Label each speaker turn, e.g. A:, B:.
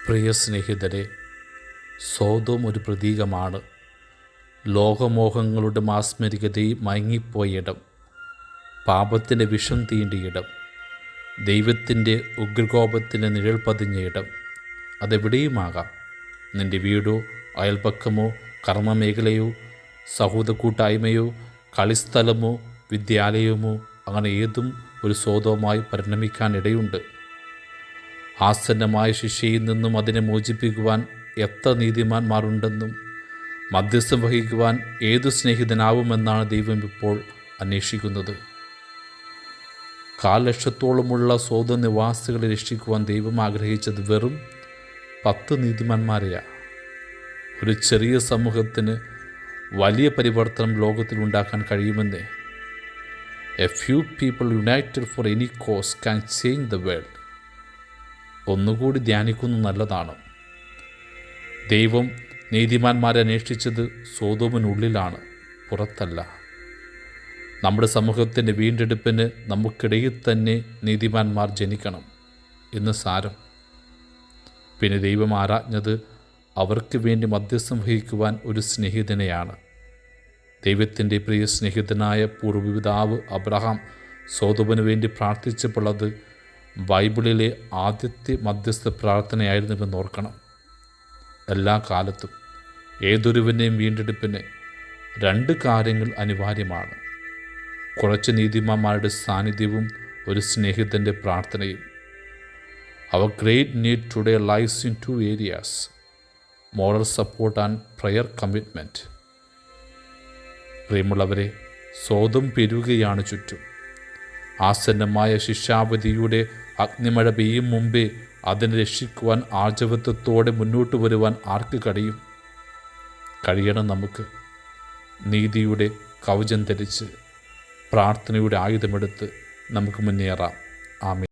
A: പ്രിയ സ്നേഹിതരെ, സോദോം ഒരു പ്രതീകമാണ്. ലോകമോഹങ്ങളുടെ മാസ്മരികതയിൽ മയങ്ങിപ്പോയിടം, പാപത്തിൻ്റെ വിഷം തീണ്ടിയിടം, ദൈവത്തിൻ്റെ ഉഗ്രകോപത്തിൻ്റെ നിഴൽ പതിഞ്ഞയിടം. അതെവിടെയുമാകാം. നിൻ്റെ വീടോ, അയൽപക്കമോ, കർമ്മമേഖലയോ, സൗഹൃദ കൂട്ടായ്മയോ, കളിസ്ഥലമോ, വിദ്യാലയമോ, അങ്ങനെ ഏതും ഒരു സോദോമായി പരിണമിക്കാനിടയുണ്ട്. ആസന്നമായ ശിക്ഷയിൽ നിന്നും അതിനെ മോചിപ്പിക്കുവാൻ എത്ര നീതിമാന്മാരുണ്ടെന്നും മധ്യസ്ഥം വഹിക്കുവാൻ ഏതു സ്നേഹിതനാവുമെന്നാണ് ദൈവം ഇപ്പോൾ അന്വേഷിക്കുന്നത്. 4,00,000-ഓളമുള്ള സോദോം നിവാസികളെ രക്ഷിക്കുവാൻ ദൈവം ആഗ്രഹിച്ചത് വെറും 10 നീതിമാന്മാരെയാണ്. ഒരു ചെറിയ സമൂഹത്തിന് വലിയ പരിവർത്തനം ലോകത്തിലുണ്ടാക്കാൻ കഴിയുമെന്നേ. A few people united for any cause can change the world. ഒന്നുകൂടി ധ്യാനിക്കുന്നത് നല്ലതാണ്. ദൈവം നീതിമാന്മാരെ അന്വേഷിച്ചത് സോദോമിനുള്ളിലാണ്, പുറത്തല്ല. നമ്മുടെ സമൂഹത്തിൻ്റെ വീണ്ടെടുപ്പിന് നമുക്കിടയിൽ തന്നെ നീതിമാന്മാർ ജനിക്കണം എന്ന് സാരം. പിന്നെ ദൈവം ആരാഞ്ഞത് അവർക്ക് വേണ്ടി മധ്യസ്ഥം വഹിക്കുവാൻ ഒരു സ്നേഹിതനെയാണ്. ദൈവത്തിൻ്റെ പ്രിയ സ്നേഹിതനായ പൂർവ്വപിതാവ് അബ്രഹാം സോദോമിനു വേണ്ടി പ്രാർത്ഥിച്ചപ്പോൾ അത് ബൈബിളിലെ ആദ്യത്തെ മധ്യസ്ഥ പ്രാർത്ഥനയായിരുന്നുവെന്ന് ഓർക്കണം. എല്ലാ കാലത്തും ഏതൊരുവനെയും വീണ്ടെടുപ്പിന് 2 കാര്യങ്ങൾ അനിവാര്യമാണ്: കുറച്ച് നീതിമാന്മാരുടെ സാന്നിധ്യവും ഒരു സ്നേഹിതൻ്റെ പ്രാർത്ഥനയും. Our great need today lies in 2 areas: moral support and prayer commitment. പ്രിയമുള്ളവരെ, സോദോം പെരുകുകയാണ് ചുറ്റും. ആസന്നമായ ശിക്ഷാവധിയുടെ അഗ്നിമഴ പെയ്യും മുമ്പേ അതിനെ രക്ഷിക്കുവാൻ ആർജവത്വത്തോടെ മുന്നോട്ട് വരുവാൻ ആർക്ക് കഴിയണം നമുക്ക്. നീതിയുടെ കവചം ധരിച്ച് പ്രാർത്ഥനയുടെ ആയുധമെടുത്ത് നമുക്ക് മുന്നേറാം. ആമേൻ.